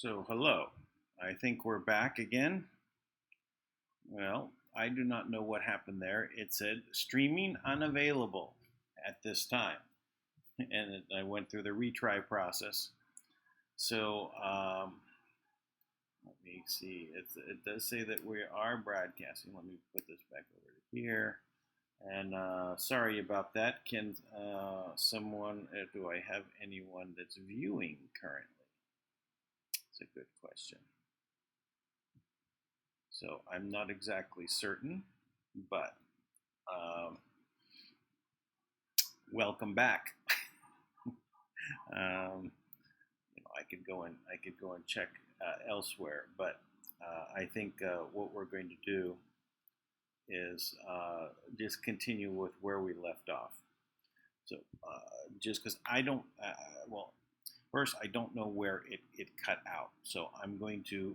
So, hello. I think we're back again. Well, I do not know what happened there. It said streaming unavailable at this time. And I went through the retry process. So, let me see. It does say that we are broadcasting. Let me put this back over to here. And sorry about that. Can someone, do I have anyone that's viewing currently? It's a good question. So I'm not exactly certain, but welcome back. I could go and check elsewhere, but I think what we're going to do is just continue with where we left off. So just because I don't, first, I don't know where it cut out, so I'm going to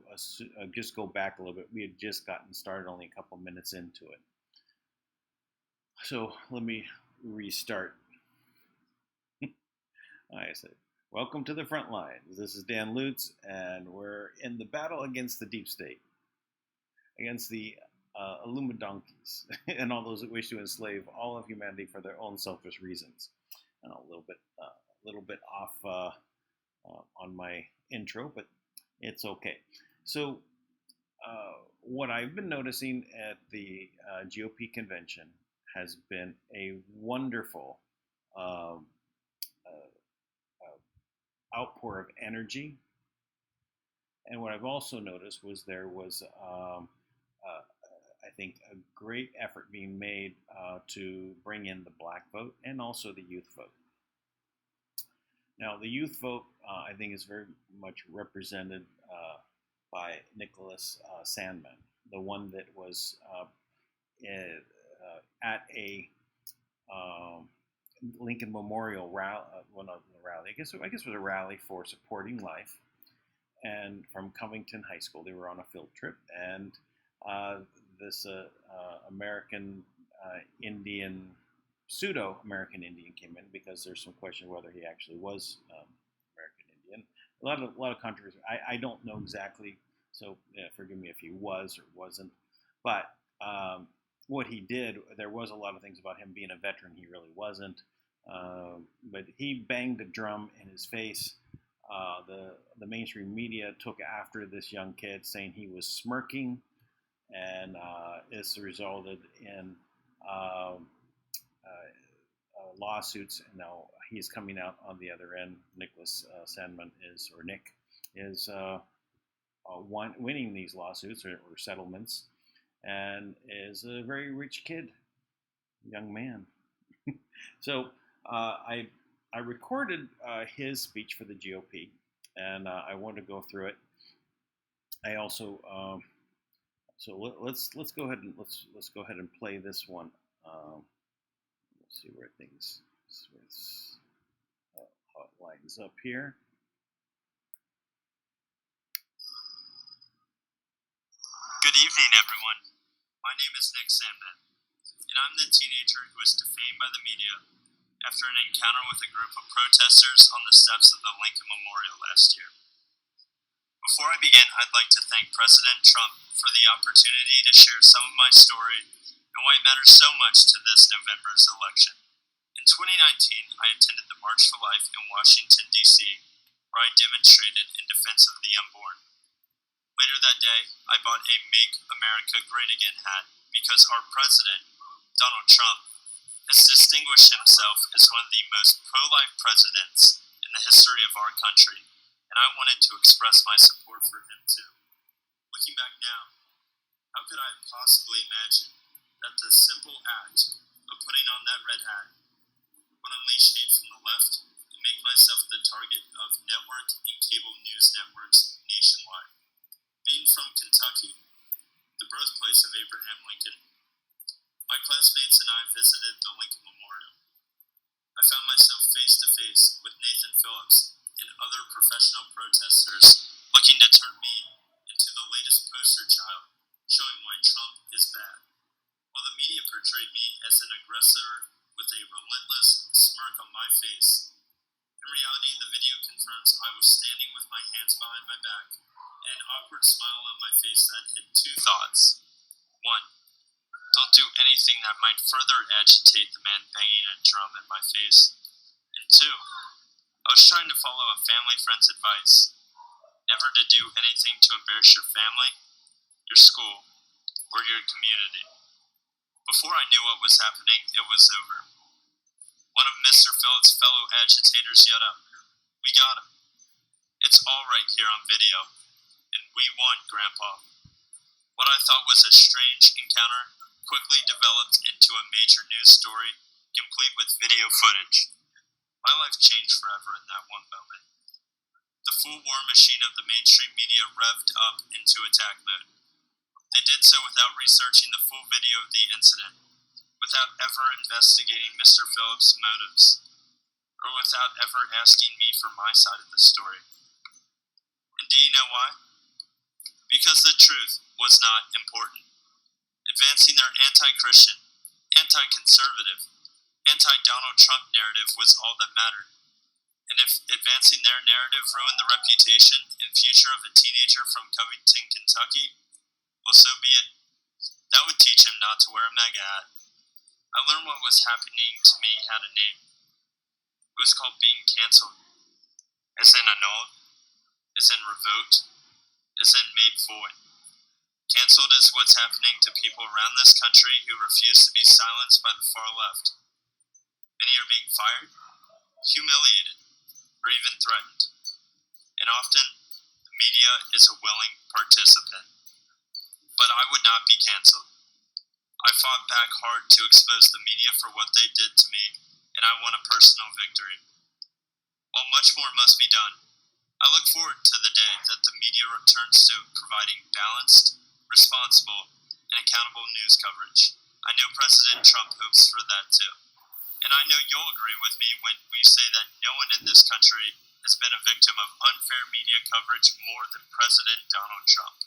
just go back a little bit. We had just gotten started, only a couple minutes into it. So let me restart. I said, welcome to the FrontLines. This is Dan Lutz, and we're in the battle against the deep state, against the Illuminonkeys, and all those that wish to enslave all of humanity for their own selfish reasons. And a little bit off on my intro, but it's okay. So what I've been noticing at the GOP convention has been a wonderful outpour of energy. And what I've also noticed was there was, I think, a great effort being made to bring in the black vote and also the youth vote. Now, the youth vote, I think, is very much represented by Nicholas Sandmann, the one that was at a Lincoln Memorial rally. Well, not a rally. I guess it was a rally for supporting life. And from Covington High School, they were on a field trip, and this American Indian, pseudo-American Indian came in, because there's some question whether he actually was American Indian. A lot of controversy. I don't know exactly, so forgive me if he was or wasn't. But what he did, there was a lot of things about him being a veteran he really wasn't. But he banged a drum in his face. The mainstream media took after this young kid, saying he was smirking, and this resulted in lawsuits. And now he's coming out on the other end. Nicholas Sandmann Nick is winning these lawsuits or settlements, and is a very rich kid, young man. So I recorded his speech for the GOP, and I want to go through it. I also let's go ahead and play this one. Let's see where things how it lines up here. Good evening, everyone. My name is Nick Sandmann, and I'm the teenager who was defamed by the media after an encounter with a group of protesters on the steps of the Lincoln Memorial last year. Before I begin, I'd like to thank President Trump for the opportunity to share some of my story and why it matters so much to this November's election. In 2019, I attended the March for Life in Washington, D.C., where I demonstrated in defense of the unborn. Later that day, I bought a Make America Great Again hat because our president, Donald Trump, has distinguished himself as one of the most pro-life presidents in the history of our country, and I wanted to express my support for him too. Looking back now, how could I have possibly imagined that the simple act of putting on that red hat would unleash hate from the left and make myself the target of network and cable news networks nationwide? Being from Kentucky, the birthplace of Abraham Lincoln, my classmates and I visited the Lincoln Memorial. I found myself face to face with Nathan Phillips and other professional protesters looking to turn me into the latest poster child showing why Trump is bad. While the media portrayed me as an aggressor with a relentless smirk on my face, in reality the video confirms I was standing with my hands behind my back, on my face that hid two thoughts. One, don't do anything that might further agitate the man banging a drum in my face. And two, I was trying to follow a family friend's advice, never to do anything to embarrass your family, your school, or your community. Before I knew what was happening, it was over. One of Mr. Phillips' fellow agitators yelled out, "We got him. It's all right here on video, and we won, Grandpa." What I thought was a strange encounter quickly developed into a major news story, complete with video footage. My life changed forever in that one moment. The full war machine of the mainstream media revved up into attack mode. They did so without researching the full video of the incident, without ever investigating Mr. Phillips' motives, or without ever asking me for my side of the story. And do you know why? Because the truth was not important. Advancing their anti-Christian, anti-conservative, anti-Donald Trump narrative was all that mattered. And if advancing their narrative ruined the reputation and future of a teenager from Covington, Kentucky, well, so be it. That would teach him not to wear a MAGA hat. I learned what was happening to me had a name. It was called being canceled. As in annulled, as in revoked, as in made void. Canceled is what's happening to people around this country who refuse to be silenced by the far left. Many are being fired, humiliated, or even threatened. And often, the media is a willing participant. But I would not be canceled. I fought back hard to expose the media for what they did to me, and I won a personal victory. While much more must be done, I look forward to the day that the media returns to providing balanced, responsible, and accountable news coverage. I know President Trump hopes for that too. And I know you'll agree with me when we say that no one in this country has been a victim of unfair media coverage more than President Donald Trump.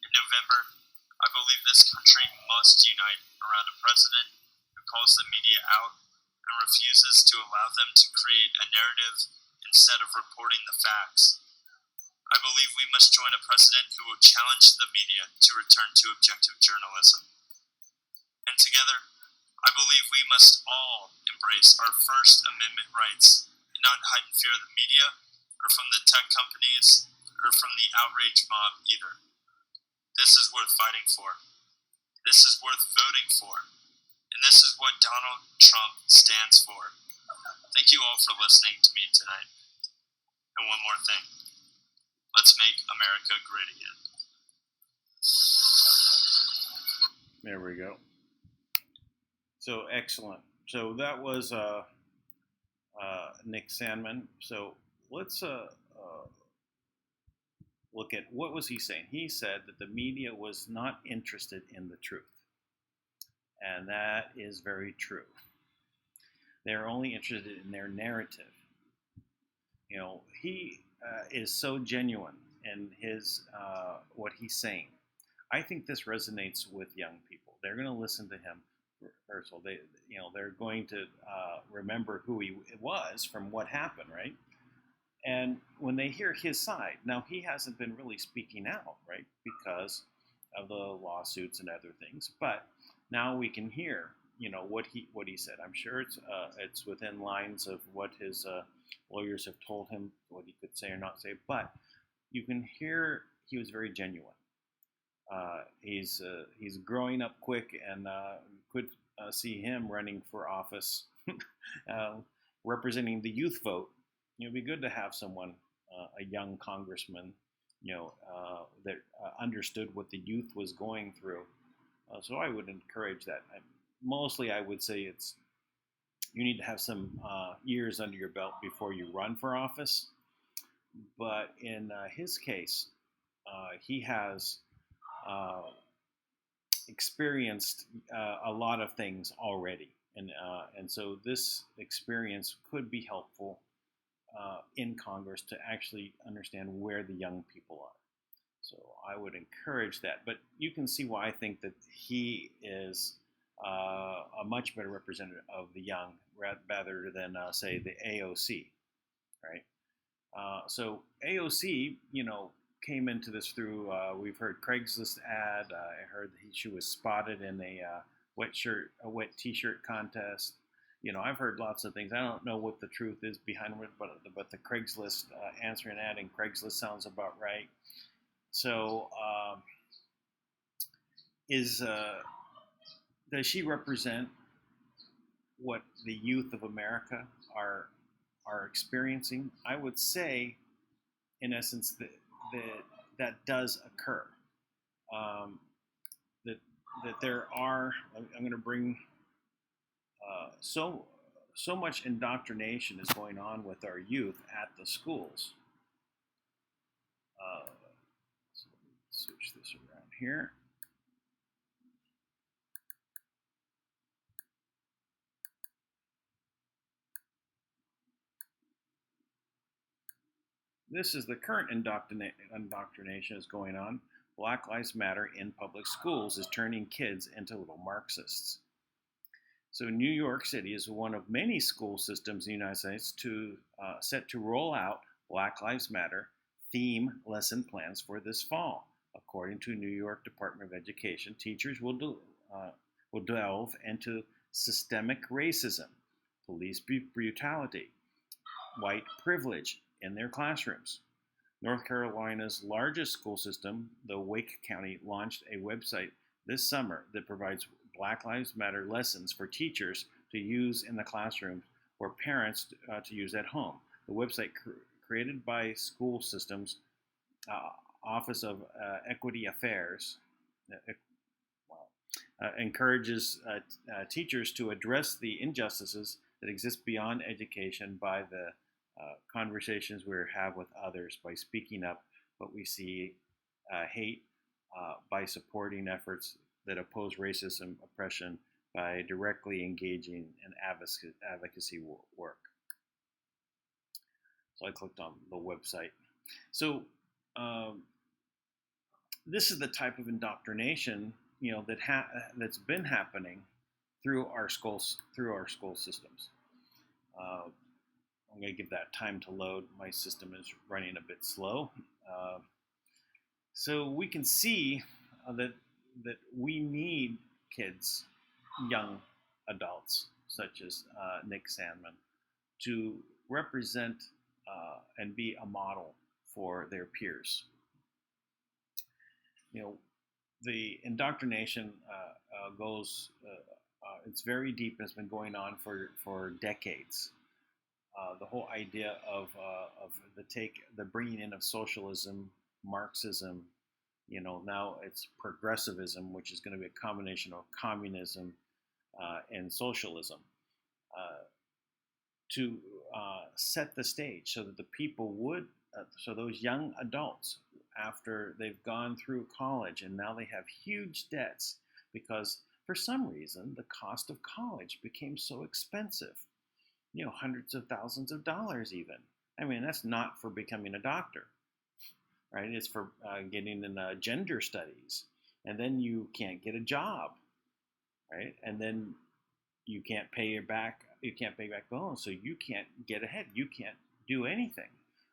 In November, I believe this country must unite around a president who calls the media out and refuses to allow them to create a narrative instead of reporting the facts. I believe we must join a president who will challenge the media to return to objective journalism. And together, I believe we must all embrace our First Amendment rights and not hide in fear of the media, or from the tech companies, or from the outrage mob either. This is worth fighting for. This is worth voting for. And this is what Donald Trump stands for. Thank you all for listening to me tonight. And one more thing. Let's make America great again. There we go. So excellent. So that was Nick Sandmann. So let's look at what was he saying. He said that the media was not interested in the truth, and that is very true. They're only interested in their narrative. You know, he is so genuine in his what he's saying. I think this resonates with young people. They're going to listen to him. First of all, they're going to remember who he was from what happened, right? And when they hear his side, now he hasn't been really speaking out, right, because of the lawsuits and other things. But now we can hear, what he said. I'm sure it's within lines of what his lawyers have told him, what he could say or not say. But you can hear he was very genuine. He's growing up quick, and could see him running for office, representing the youth vote. It'd be good to have someone, a young congressman, that understood what the youth was going through. So I would encourage that. Mostly, I would say you need to have some years under your belt before you run for office. But in his case, he has experienced a lot of things already, and so this experience could be helpful in Congress to actually understand where the young people are. So I would encourage that. But you can see why I think that he is a much better representative of the young rather than, say, the AOC, right? So AOC, came into this through, we've heard Craigslist ad. I heard that she was spotted in a wet t-shirt contest. I've heard lots of things. I don't know what the truth is behind it, but the Craigslist answering ad in Craigslist sounds about right. So, does she represent what the youth of America are experiencing? I would say, in essence, that does occur. That there are. I'm going to bring so much indoctrination is going on with our youth at the schools. So let's switch this around here. This is the current indoctrination is going on. Black Lives Matter in public schools is turning kids into little Marxists. So New York City is one of many school systems in the United States set to roll out Black Lives Matter theme lesson plans for this fall. According to New York Department of Education, teachers will delve into systemic racism, police brutality, white privilege in their classrooms. North Carolina's largest school system, the Wake County, launched a website this summer that provides Black Lives Matter lessons for teachers to use in the classroom or parents to use at home. The website, created by school systems Office of Equity Affairs, encourages teachers to address the injustices that exist beyond education by the conversations we have with others, by speaking up what we see hate, by supporting efforts that oppose racism, oppression, by directly engaging in advocacy work. So I clicked on the website. So this is the type of indoctrination that's been happening through our school systems. I'm going to give that time to load. My system is running a bit slow. So we can see that we need kids, young adults, such as Nick Sandmann, to represent and be a model for their peers. The indoctrination goes, it's very deep and has been going on for decades. The whole idea of the bringing in of socialism, Marxism, now it's progressivism, which is going to be a combination of communism and socialism, to set the stage so that the people so those young adults, after they've gone through college and now they have huge debts because for some reason the cost of college became so expensive. Hundreds of thousands of dollars even. I mean, that's not for becoming a doctor, right? It's for getting in gender studies. And then you can't get a job, right? And then you can't pay back loans, so you can't get ahead. You can't do anything.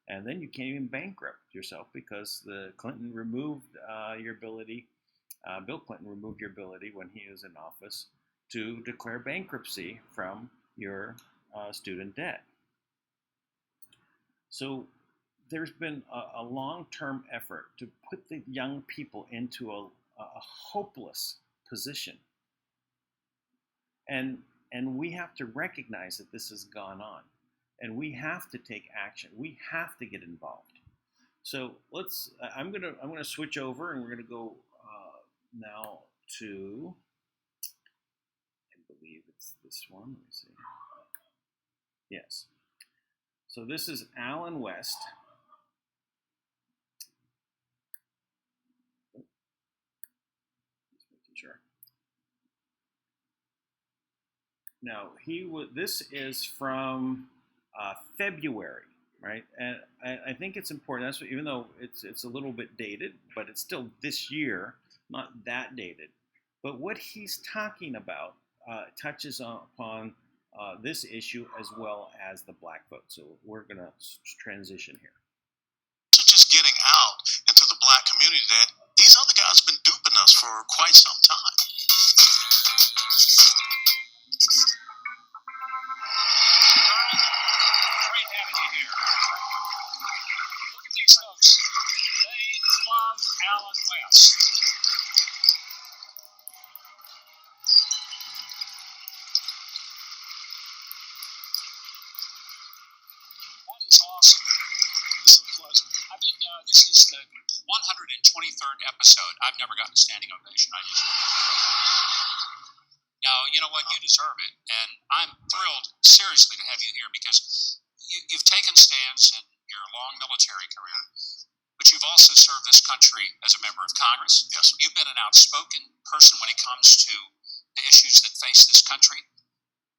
And then you can't even bankrupt yourself because Bill Clinton removed your ability when he was in office to declare bankruptcy from your student debt. So there's been a long-term effort to put the young people into a hopeless position. And we have to recognize that this has gone on. And we have to take action. We have to get involved. So I'm gonna switch over and we're gonna go now to, I believe it's this one. Let me see. Yes. So this is Alan West. Just making sure. Now this is from February, right? And I think it's important. That's even though it's a little bit dated, but it's still this year, not that dated. But what he's talking about touches upon this issue as well as the black vote. So we're going to transition here. Just getting out into black community that these other guys have been duping us for quite some time. Great having you here. Look at these folks. They love Alan West. That is awesome. It's a pleasure. I've been, this is the 123rd episode. I've never gotten a standing ovation. Now, you know what? You deserve it. And I'm thrilled, seriously, to have you here because you've taken stands in your long military career, but you've also served this country as a member of Congress. Yes. You've been an outspoken person when it comes to the issues that face this country.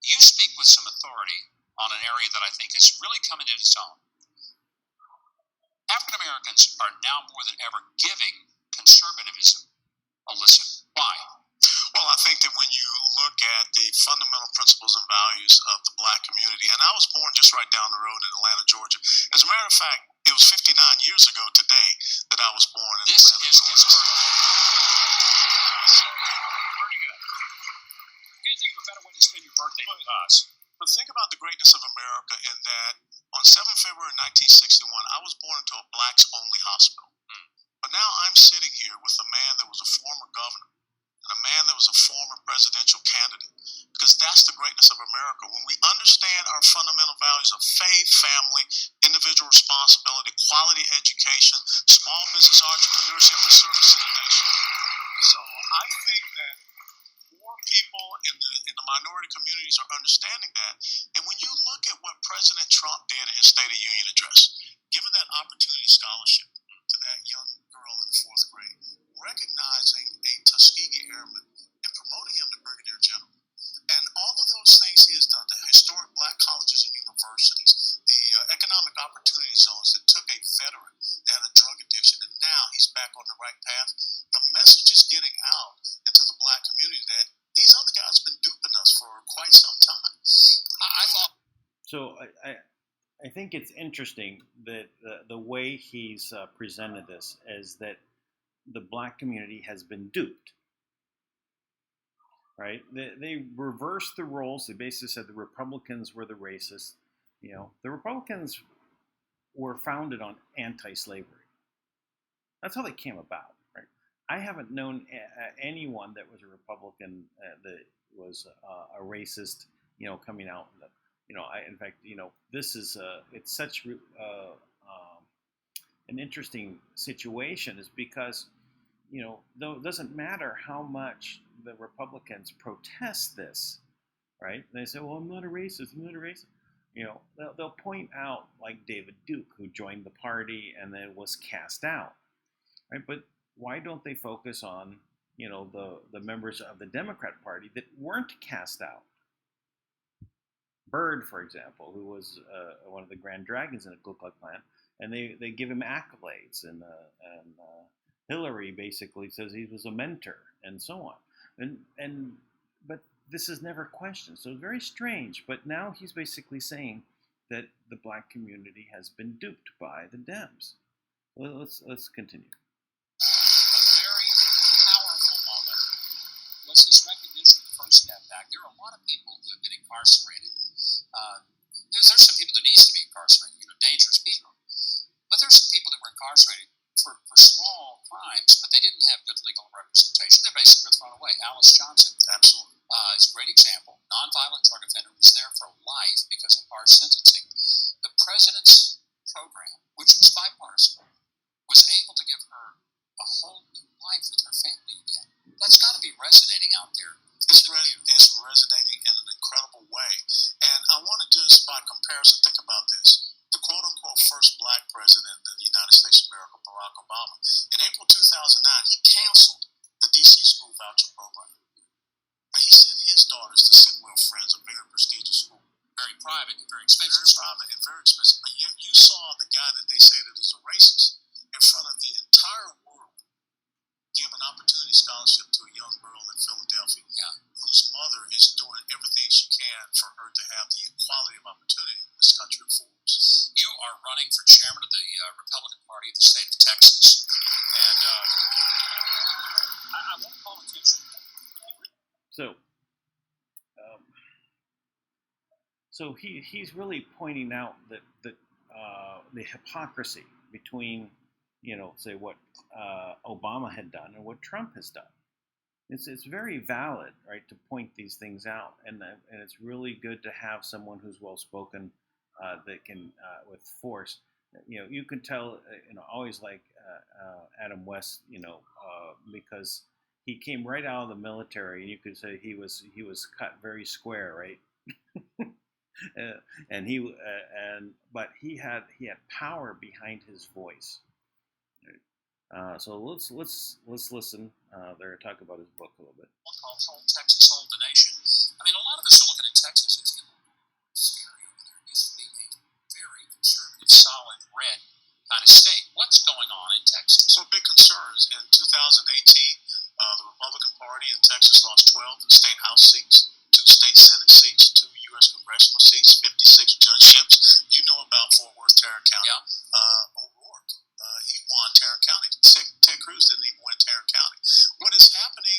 You speak with some authority on an area that I think is really coming into its own. African Americans are now more than ever giving conservatism a listen. Why? Well, I think that when you look at the fundamental principles and values of the black community, and I was born just right down the road in Atlanta, Georgia. As a matter of fact, it was 59 years ago today that I was born in This Atlanta, is Georgia. his birthday. Pretty good. Can't think of a better way to spend your birthday with us. But think about the greatness of America in that on 7 February 1961, I was born into a blacks-only hospital. But now I'm sitting here with a man that was a former governor and a man that was a former presidential candidate, because that's the greatness of America. When we understand our fundamental values of faith, family, individual responsibility, quality education, small business entrepreneurship, and service to the nation. So I think that more people in the minority communities are understanding that. And when you look at what President Trump did in his State of the Union address, giving that opportunity scholarship to that young girl in the 4th grade, recognizing a Tuskegee Airman and promoting him to Brigadier General. And all of those things he has done, the historic black colleges and universities, the economic opportunity zones that took a veteran that had a drug addiction, and now he's back on the right path. The message is getting out into the black community that these other guys have been duping us for quite some time. I thought. So I think it's interesting that the way he's presented this is that the black community has been duped, right? They reversed the roles. They basically said the Republicans were the racists. You know, the Republicans were founded on anti-slavery. That's how they came about, right? I haven't known anyone that was a Republican that was a racist, you know, coming out. You know, in fact, you know, this is it's such an interesting situation, is because, you know, though it doesn't matter how much the Republicans protest this, right? They say, well, I'm not a racist, I'm not a racist. You know, they'll point out like David Duke, who joined the party and then was cast out, right? But why don't they focus on, you know, the members of the Democrat Party that weren't cast out? Byrd, for example, who was one of the Grand Dragons in the Ku Klux Klan, and they give him accolades, and Hillary basically says he was a mentor, and so on, but this is never questioned. So it's very strange. But now he's basically saying that the black community has been duped by the Dems. Well, let's continue. A very powerful moment was his recognition of the First Step Act. There are a lot of people who have been incarcerated. There's some people that needs to be incarcerated, you know, dangerous people. But there's some people that were incarcerated for small crimes, but they didn't have good legal representation. They basically were thrown away. Alice Johnson, absolutely, is a great example. Nonviolent drug offender, was there for life because of harsh sentencing. The president's program, which was bipartisan, was able to give her a whole new life with her family again. That's got to be resonating out there. It's resonating in an incredible way. And I want to do this by comparison. Think about this. The quote-unquote first black president of the United States of America, Barack Obama, in April 2009, he canceled the D.C. school voucher program. But he sent his daughters to Sidwell Friends, a very prestigious school. Very private and very expensive. Very private and very expensive. But yet you saw the guy that they say that is a racist in front of the entire world give an opportunity scholarship to a young girl in Philadelphia, whose mother is doing everything she can for her to have the equality of opportunity in the this country affords. You are running for chairman of the Republican Party of the state of Texas, and I want politicians. So he's really pointing out that the hypocrisy between, say what Obama had done and what Trump has done. It's very valid, right, to point these things out, and it's really good to have someone who's well spoken that can with force. You can tell, always like Adam West, because he came right out of the military, and you could say he was cut very square, right? But he had power behind his voice. So let's listen. There, talk about his book a little bit. Hold Texas, hold the nation. I mean, a lot of us are looking at Texas. It's scary over there. It used to be a very conservative, solid red kind of state. What's going on in Texas? So big concerns. In 2018, the Republican Party in Texas lost 12 state House seats, 2 state Senate seats, 2 U.S. congressional seats, 56 judgeships. You know about Fort Worth, Tarrant County. Yeah. O'Rourke, he won Tarrant County. Ted Cruz didn't even win Tarrant County. What is happening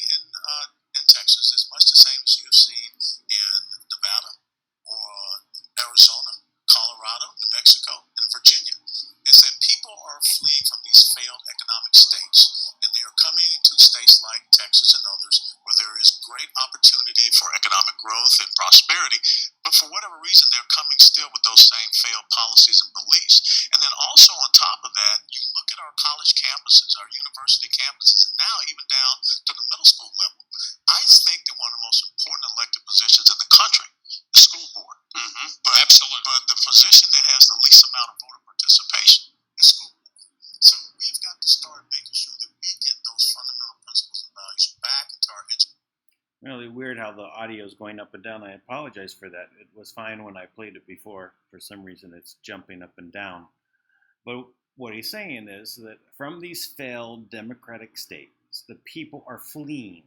in Texas is much the same as you have seen in Nevada or Arizona, Colorado, New Mexico, and Virginia. Is that people are fleeing from these failed economic states, and they are coming to states like Texas and others where there is great opportunity for economic growth and prosperity, but for whatever reason they're coming still with those same failed policies and beliefs. And then also on top of that, you look at our college campuses, our university campuses, and now even down to the middle school level. I think that one of the most important elected positions in the country, the school board. But absolutely, but the position that has the least amount of voter participation is school board. So we've got to start making sure that we get those fundamental principles and values back into our education. Really weird how the audio is going up and down. I apologize for that. It was fine when I played it before. For some reason, it's jumping up and down. But what he's saying is that from these failed democratic states, the people are fleeing.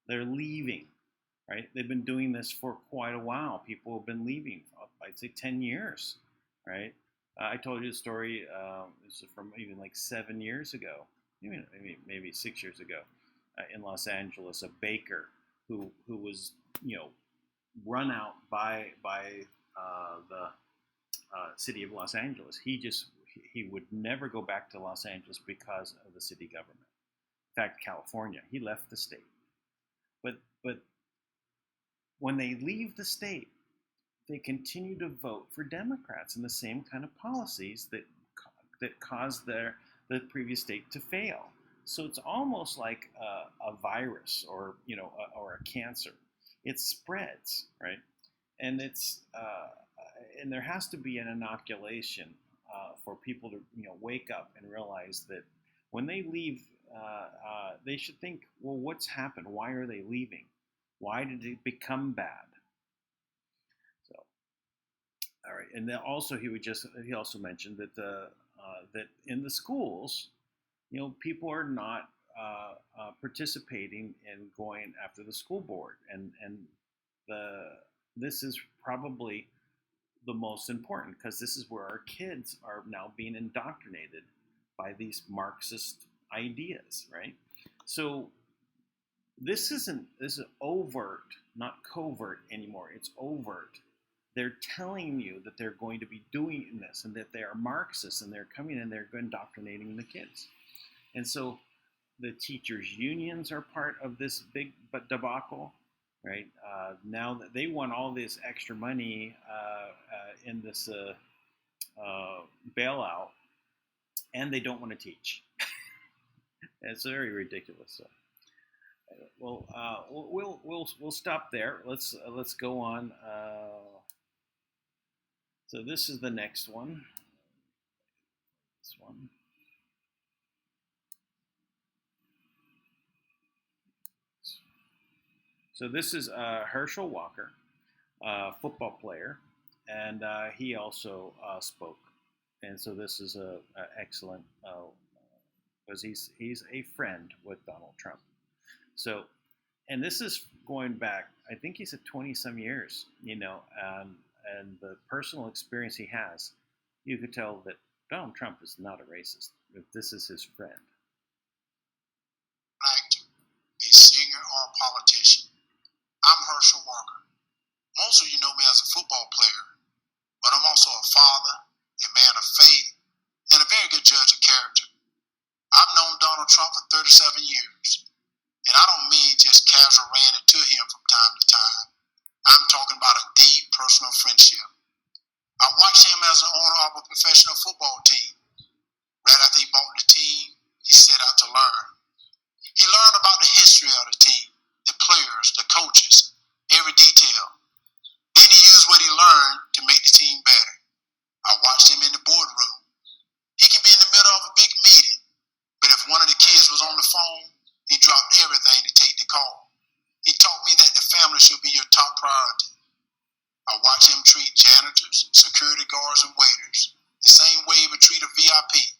They're leaving, right? They've been doing this for quite a while. People have been leaving, I'd say 10 years, right? I told you the story, this is from even like 7 years ago, maybe 6 years ago, in Los Angeles, a baker who was, run out by the city of Los Angeles. He would never go back to Los Angeles because of the city government. In fact, California, he left the state. But when they leave the state, they continue to vote for Democrats and the same kind of policies that caused the previous state to fail. So it's almost like a virus or a cancer. It spreads, right? And and there has to be an inoculation for people to wake up and realize that when they leave, they should think, well, what's happened? Why are they leaving? Why did it become bad? So, all right, and then also he also mentioned that that in the schools, people are not participating in going after the school board, and this is probably the most important, because this is where our kids are now being indoctrinated by these Marxist ideas, right? So this is overt, not covert anymore. It's overt. They're telling you that they're going to be doing this and that they are Marxists, and they're coming and they're indoctrinating the kids. And so the teachers' unions are part of this big debacle, right? Now that they want all this extra money in this bailout, and they don't want to teach. It's very ridiculous. So, well, we'll stop there. Let's go on. So this is the next one. This one. So this is Herschel Walker, football player, and he also spoke. And so this is a excellent, because he's a friend with Donald Trump. So, and this is going back, I think he said 20 some years, and the personal experience he has, you could tell that Donald Trump is not a racist. If this is his friend. Actor, a singer, or a politician. I'm Herschel Walker. Most of you know me as a football player, but I'm also a father, a man of faith, and a very good judge of character. I've known Donald Trump for 37 years, and I don't mean just casual ran into him from time to time. I'm talking about a deep personal friendship. I watched him as an owner of a professional football team. Right after he bought the team, he set out to learn. He learned about the history of the team, the players, the coaches, every detail. Then he used what he learned to make the team better. I watched him in the boardroom. He can be in the middle of a big meeting, but if one of the kids was on the phone, he dropped everything to take the call. He taught me that the family should be your top priority. I watched him treat janitors, security guards, and waiters the same way he would treat a VIP.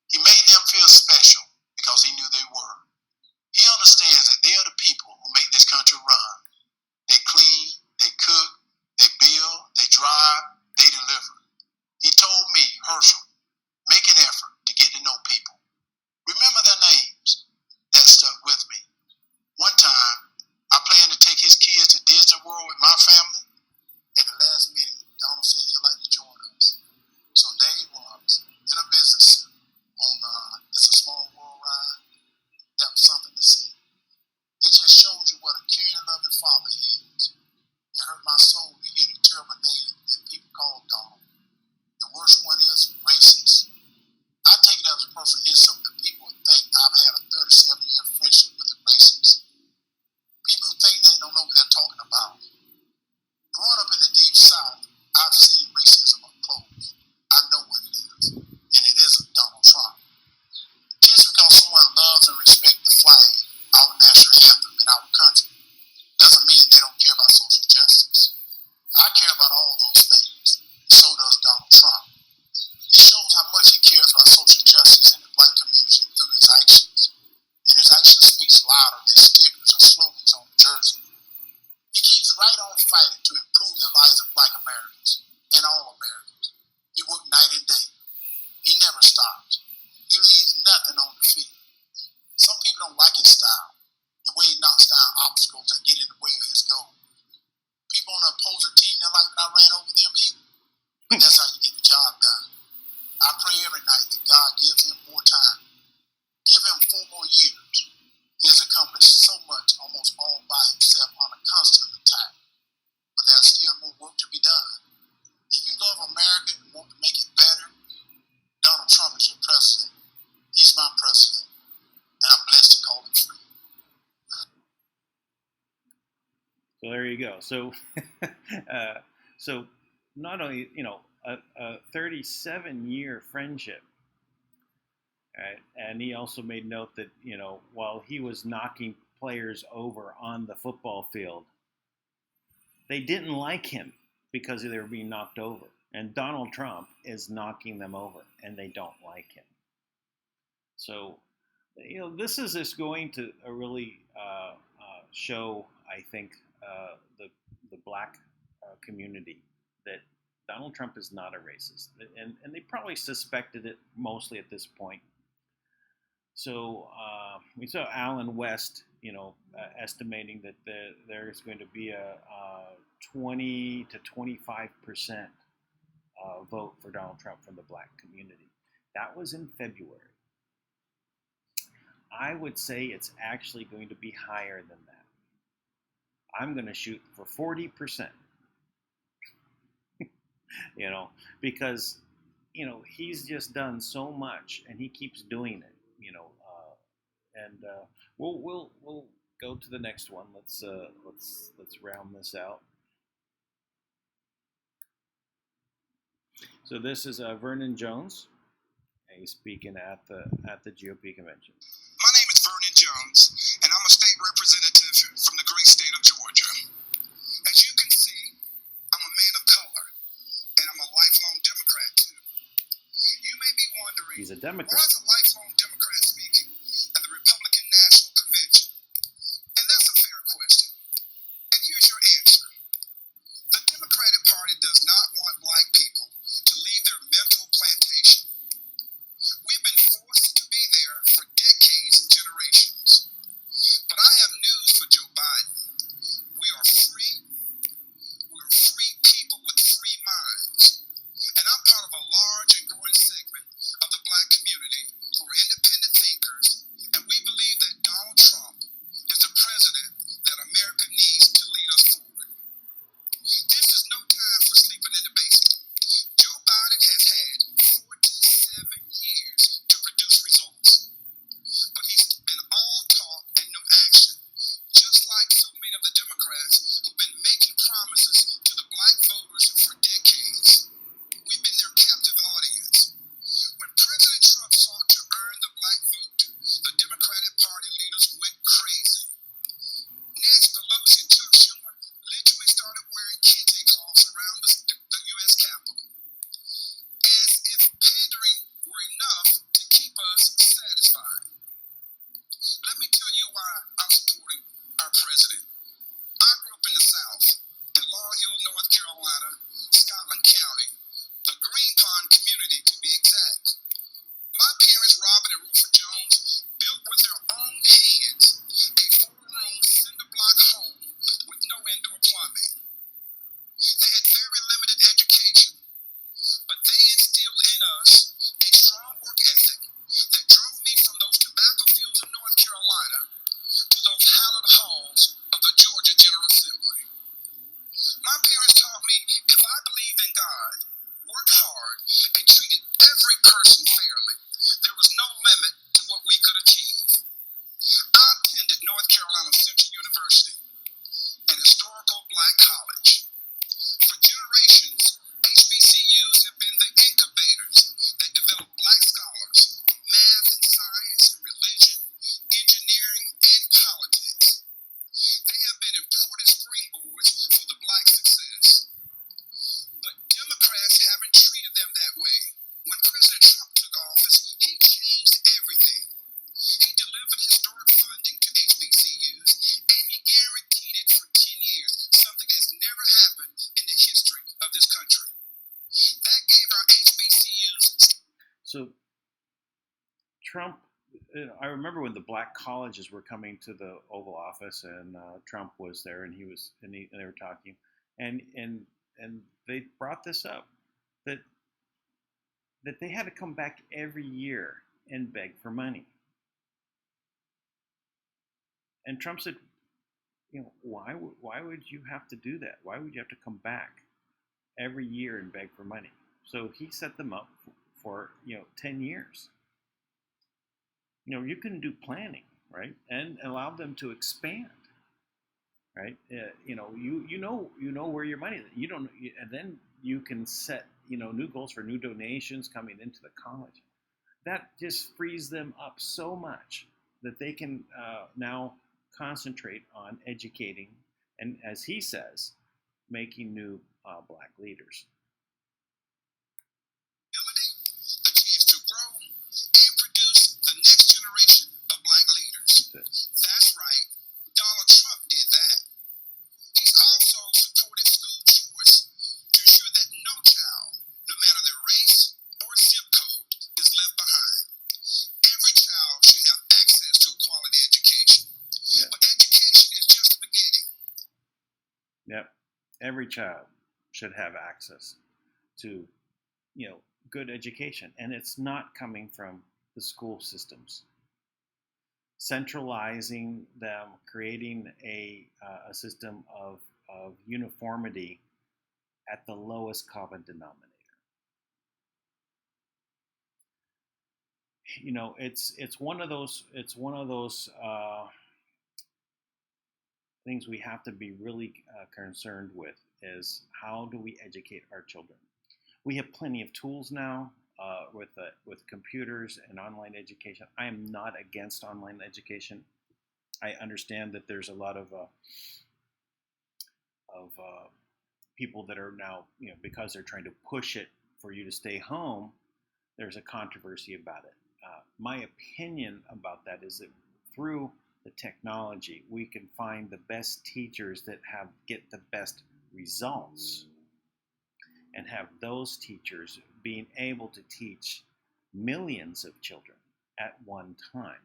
He made them feel special because he knew they were. He understands that they are the people who make this country run. They clean, they cook, they build, they drive, they deliver. He told me, Herschel, make an effort to get to know people. Remember their names. That stuck with me. One time, I planned to take his kids to Disney World with my family. At the last meeting, Donald said he'd like to join us. So there he was, in a business suit, on It's a Small World ride. That was something to see. It just showed you what a caring, loving father he is. It hurt my soul to hear the terrible name that people call Donald. The worst one is racist. I take it as a personal insult that people think I've had a 37-year friendship with a racist. People who think they don't know what they're talking about. Growing up in the deep South, I've seen racism up close. I know what it is, and it isn't Donald Trump. Just because someone loves and respects the flag, our national anthem, and our country, doesn't mean they don't care about social justice. I care about all those things. So does Donald Trump. It shows how much he cares about social justice in the black community through his actions. And his action speaks louder than stickers or slogans on the jersey. He keeps right on fighting to improve the lives of black Americans and all Americans. He worked night and day. He never stops. He leaves nothing on the field. Some people don't like his style, the way he knocks down obstacles that get in the way of his goal. People on the opposing team didn't like when I ran over them either. But that's how you get the job done. I pray every night that God gives him more time. Give him 4 more years. He has accomplished so much almost all by himself on a constant attack. But there's still more work to be done. If you love America and want to make it better, Donald Trump is your president. He's my president. And I'm blessed to call him free. So there you go. So, so not only, a 37-year friendship, right? And he also made note that, while he was knocking players over on the football field, they didn't like him because they were being knocked over. And Donald Trump is knocking them over, and they don't like him. So, this is just going to really show, I think, the black community that Donald Trump is not a racist. And they probably suspected it mostly at this point. So we saw Alan West, estimating that there's going to be a 20 to 25% vote for Donald Trump from the black community. That was in February. I would say it's actually going to be higher than that. I'm going to shoot for 40%. Because, he's just done so much, and he keeps doing it, and we'll go to the next one. Let's round this out. So this is Vernon Jones, and he's speaking at the GOP convention. My name is Vernon Jones, and I'm a state representative from the great state of Georgia. As you can see, I'm a man of color, and I'm a lifelong Democrat too. You may be wondering, he's a Democrat. Why is a lifelong Democrat speaking at the Republican National Convention? And that's a fair question. And here's your answer. The Democratic Party does I remember when the black colleges were coming to the Oval Office, and Trump was there, and they were talking, and they brought this up that they had to come back every year and beg for money. And Trump said, why would you have to do that? Why would you have to come back every year and beg for money? So he set them up for 10 years. You can do planning, right, and allow them to expand, right? You know where your money is. And then you can set new goals for new donations coming into the college. That just frees them up so much that they can now concentrate on educating and, as he says, making new black leaders. Achieves to grow and produce the next generation of black leaders. That's right. Donald Trump did that. He's also supported school choice to ensure that no child, no matter their race or zip code, is left behind. Every child should have access to a quality education. Yeah. But education is just the beginning. Yep. Every child should have access to, good education. And it's not coming from the school systems. Centralizing them, creating a system of uniformity at the lowest common denominator. It's one of those things we have to be really concerned with, is how do we educate our children? We have plenty of tools now with computers and online education. I am not against online education. I understand that there's a lot of people that are now, because they're trying to push it for you to stay home, there's a controversy about it. My opinion about that is that through the technology, we can find the best teachers that get the best results, and have those teachers being able to teach millions of children at one time.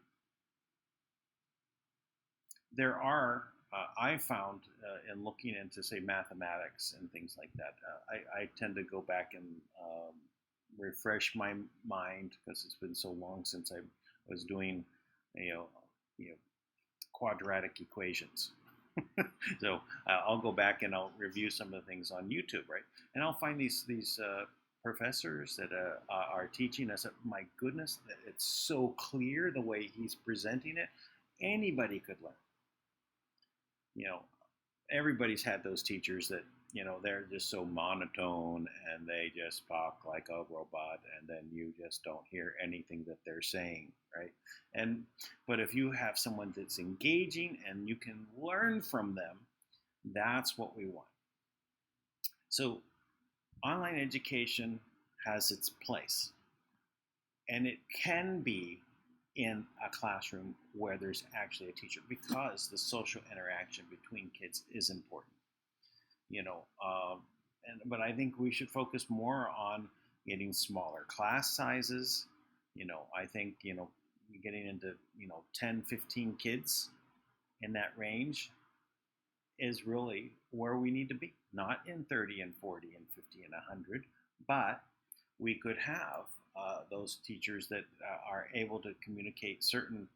There are, I found in looking into, say, mathematics and things like that, I tend to go back and refresh my mind, because it's been so long since I was doing, quadratic equations. So I'll go back and I'll review some of the things on YouTube, right? And I'll find these professors that are teaching us. My goodness, it's so clear the way he's presenting it. Anybody could learn. Everybody's had those teachers that, they're just so monotone and they just talk like a robot, and then you just don't hear anything that they're saying, right? But if you have someone that's engaging and you can learn from them, that's what we want. So online education has its place, and it can be in a classroom where there's actually a teacher, because the social interaction between kids is important. But I think we should focus more on getting smaller class sizes. I think, getting into, 10, 15 kids in that range is really where we need to be. Not in 30 and 40 and 50 and 100, but we could have those teachers that are able to communicate certain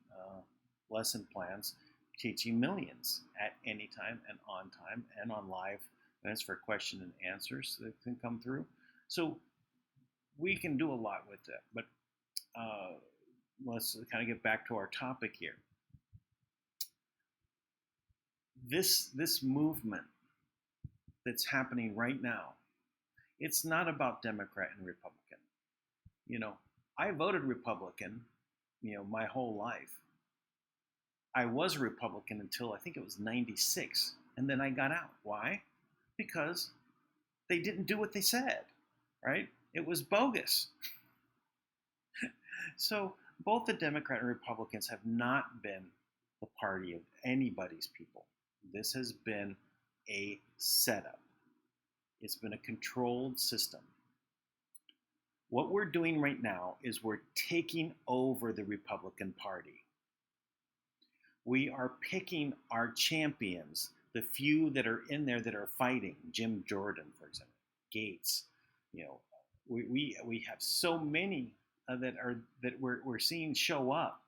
lesson plans, teaching millions at any time and on time and on live events for question and answers that can come through. So we can do a lot with that. But let's kind of get back to our topic here. This movement that's happening right now, it's not about Democrat and Republican. I voted Republican, my whole life. I was a Republican until I think it was 96, and then I got out. Why? Because they didn't do what they said, right? It was bogus. So both the Democrat and Republicans have not been the party of anybody's people. This has been a setup. It's been a controlled system. What we're doing right now is we're taking over the Republican Party. We are picking our champions, the few that are in there that are fighting. Jim Jordan, for example, Gates. You know, we have so many that we're seeing show up.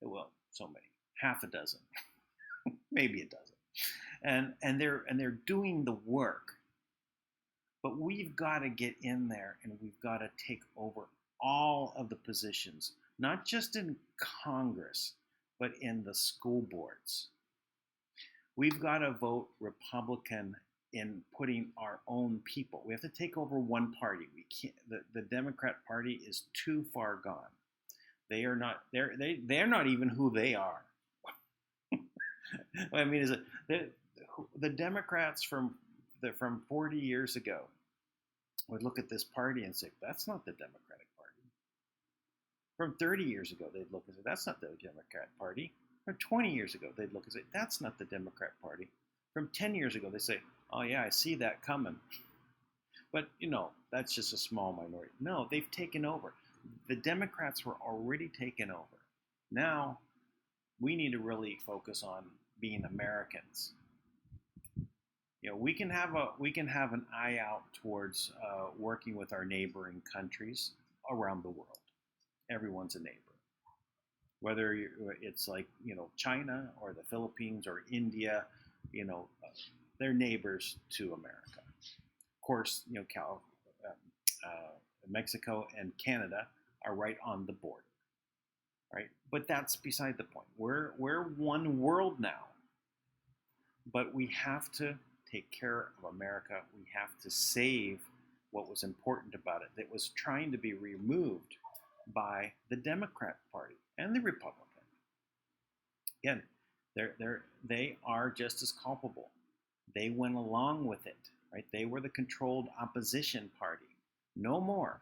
Well, so many, half a dozen, maybe a dozen, and they're doing the work. But we've got to get in there and we've got to take over all of the positions, not just in Congress, but in the school boards. We've got to vote Republican in putting our own people. We have to take over one party. We can't. The Democrat Party is too far gone. They are not. They're not even who they are. I mean, is it the Democrats from 40 years ago would look at this party and say, that's not the Democratic Party. From 30 years ago, they'd look and say, that's not the Democrat Party. From 20 years ago, they'd look and say, that's not the Democrat Party. From 10 years ago, they say, oh yeah, I see that coming. But, you know, that's just a small minority. No, they've taken over. The Democrats were already taken over. Now, we need to really focus on being Americans. You know, we can have an eye out towards working with our neighboring countries around the world. Everyone's a neighbor, whether it's like, you know, China or the Philippines or India. You know, they're neighbors to America. Of course, you know, Mexico and Canada are right on the border, right? But that's beside the point. We're one world now, but we have to take care of America. We have to save what was important about it that was trying to be removed by the Democrat Party and the Republican. Again, they are just as culpable. They went along with it, right? They were the controlled opposition party. No more.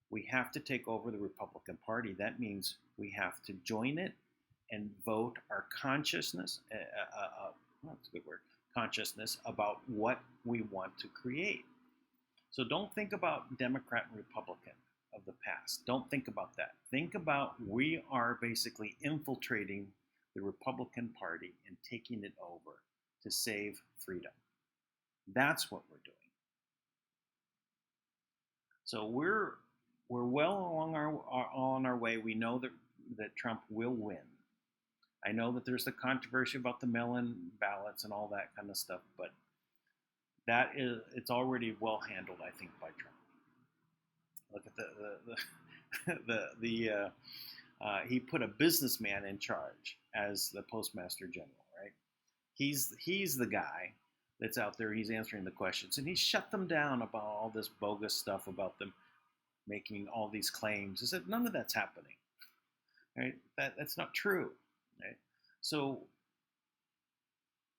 We have to take over the Republican Party. That means we have to join it and vote our consciousness, that's a good word, consciousness about what we want to create. So don't think about Democrat and Republican of the past. Don't think about that. Think about we are basically infiltrating the Republican Party and taking it over to save freedom. That's what we're doing. So we're well on our way. We know that Trump will win. I know that there's the controversy about the mail-in ballots and all that kind of stuff, but it's already well handled, I think, by Trump. Look at he put a businessman in charge as the Postmaster General, right? He's the guy that's out there. He's answering the questions, and he shut them down about all this bogus stuff about them making all these claims. He said none of that's happening, right? That's not true, right? So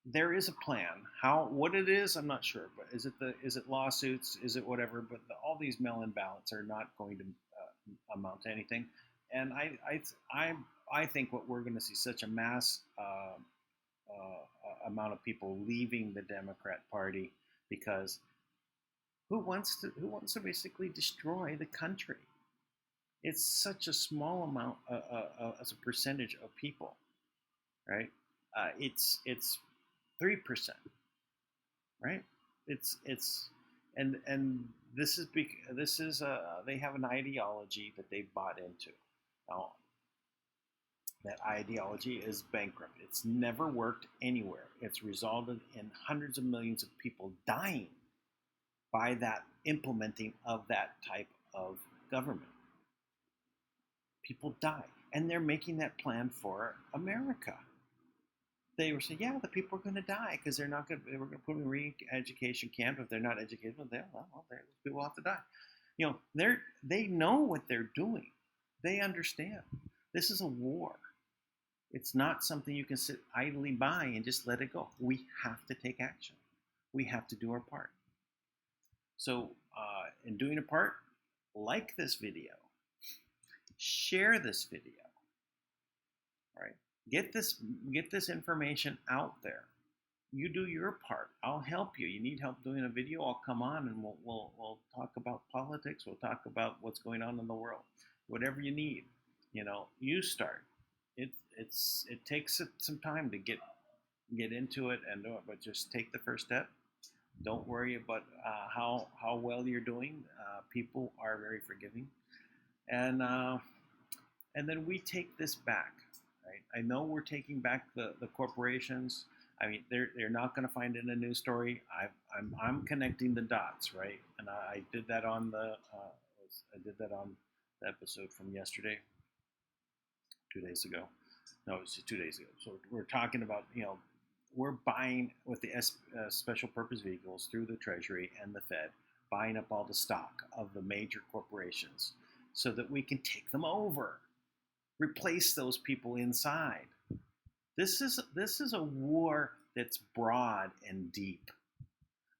there is a plan. What it is, I'm not sure. But is it lawsuits? Is it whatever? But all these mail-in ballots are not going to amount to anything. And I think what we're going to see such a mass amount of people leaving the Democrat Party because who wants to basically destroy the country? It's such a small amount as a percentage of people, right? It's 3%, right? And this is they have an ideology that they bought into. Now, that ideology is bankrupt. It's never worked anywhere. It's resulted in hundreds of millions of people dying by that implementing of that type of government. People die, and they're making that plan for America. They were saying, yeah, the people are going to die because they're not going. We're going to put them in re-education camp. If they're not educated, people have to die. You know, they know what they're doing. They understand. This is a war. It's not something you can sit idly by and just let it go. We have to take action. We have to do our part. So, in doing a part, like this video, share this video. Right? Get this information out there. You do your part. I'll help you. You need help doing a video? I'll come on and we'll talk about politics. We'll talk about what's going on in the world. Whatever you need, you know, you start. it takes some time to get into it and do it, but just take the first step. Don't worry about how well you're doing. People are very forgiving, and then we take this back. Right? I know we're taking back the corporations. I mean, they're not going to find it in a news story. I'm connecting the dots, right? And I did that on the episode from yesterday, 2 days ago. No, it was just 2 days ago. So we're talking about, we're buying with the special purpose vehicles through the Treasury and the Fed, buying up all the stock of the major corporations so that we can take them over, replace those people inside. This is a war that's broad and deep.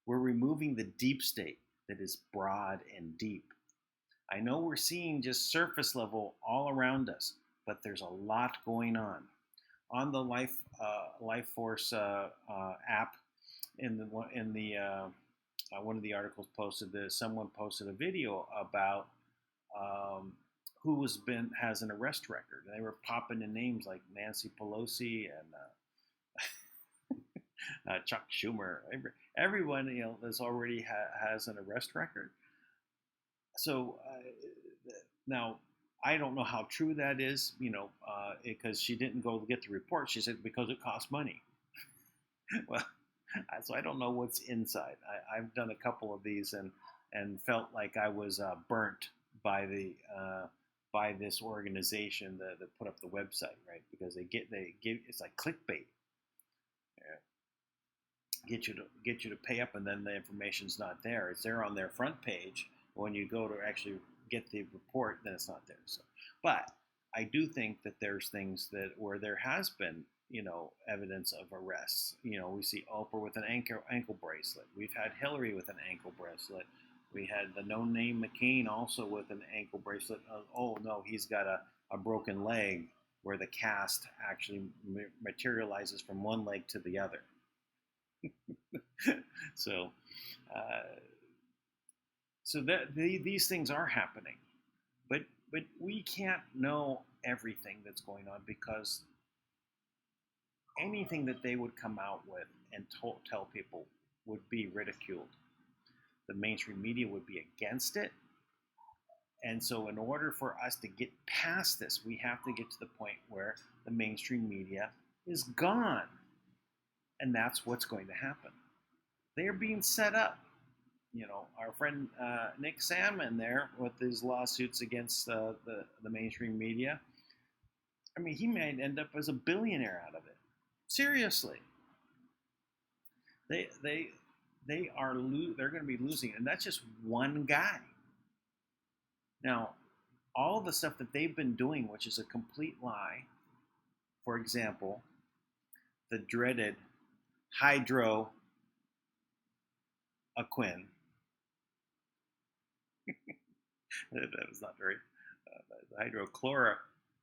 We're removing the deep state that is broad and deep. I know we're seeing just surface level all around us, but there's a lot going on. On the Life Force app, in the one of the articles posted this, someone posted a video about who has an arrest record. And they were popping in names like Nancy Pelosi and Chuck Schumer. Everyone that's already has an arrest record. So now I don't know how true that is, because she didn't go get the report. She said because it costs money. Well, so I don't know what's inside. I've done a couple of these and felt like I was burnt by this organization that put up the website, right? Because they give it's like clickbait. Yeah. Get you to pay up, and then the information's not there. It's there on their front page. When you go to actually get the report, then it's not there. So, but I do think that there's things where there has been, evidence of arrests. We see Oprah with an ankle bracelet. We've had Hillary with an ankle bracelet. We had the no-name McCain also with an ankle bracelet. Oh no, he's got a broken leg where the cast actually materializes from one leg to the other. So. So these things are happening, but we can't know everything that's going on, because anything that they would come out with and tell people would be ridiculed. The mainstream media would be against it, and so in order for us to get past this, we have to get to the point where the mainstream media is gone, and that's what's going to happen. They are being set up. Our friend Nick Salmon there with his lawsuits against the mainstream media. I mean, he might end up as a billionaire out of it. Seriously, they're going to be losing, and that's just one guy. Now, all the stuff that they've been doing, which is a complete lie. For example, the dreaded hydroquin. That was not very hydrochlora.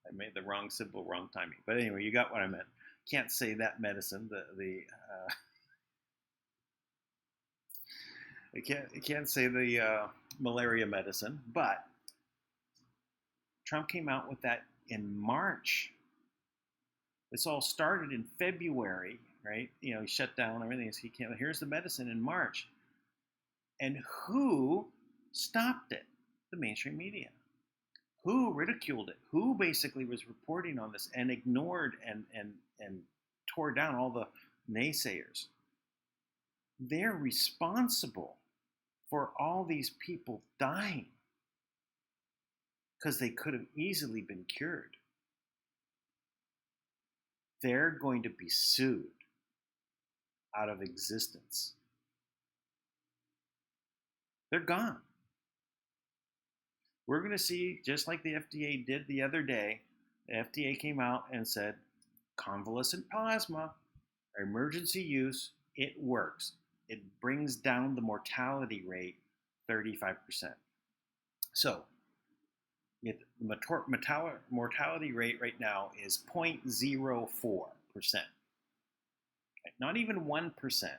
I made the wrong symbol, wrong timing. But anyway, you got what I meant. Can't say that medicine. I can't say the malaria medicine. But Trump came out with that in March. This all started in February, right? He shut down everything. He came. Here's the medicine in March. And who stopped it? The mainstream media. Who ridiculed it? Who basically was reporting on this and ignored and tore down all the naysayers? They're responsible for all these people dying because they could have easily been cured. They're going to be sued out of existence. They're gone. We're going to see, just like the FDA did the other day, the FDA came out and said, convalescent plasma, emergency use, it works. It brings down the mortality rate 35%. So, the mortality rate right now is 0.04%. Not even 1%,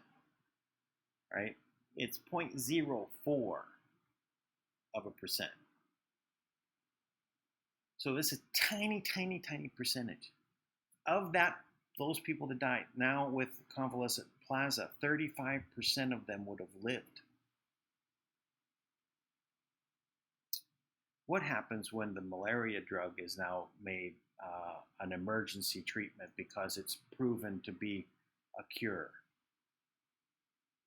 right? It's 0.04%. So this is tiny, tiny, tiny percentage. Of those people that died, now with Convalescent Plaza, 35% of them would have lived. What happens when the malaria drug is now made an emergency treatment because it's proven to be a cure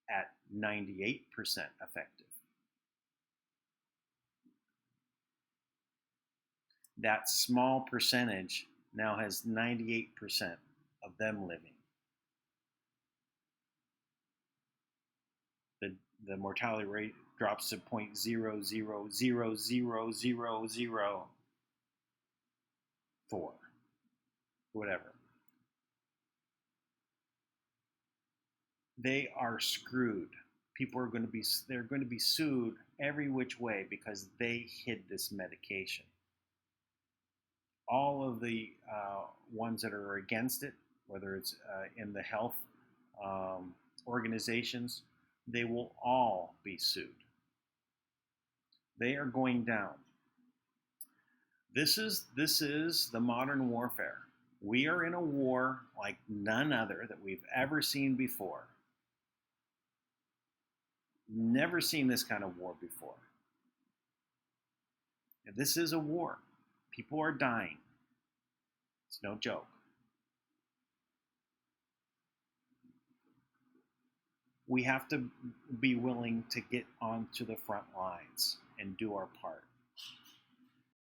at 98% effective? That small percentage now has 98% of them living. The mortality rate drops to 0.0000004, whatever. They are screwed. People are they're going to be sued every which way because they hid this medication. All of the ones that are against it, whether it's in the health organizations, they will all be sued. They are going down. This is the modern warfare. We are in a war like none other that we've ever seen before. Never seen this kind of war before. And this is a war. People are dying. It's no joke. We have to be willing to get onto the front lines and do our part.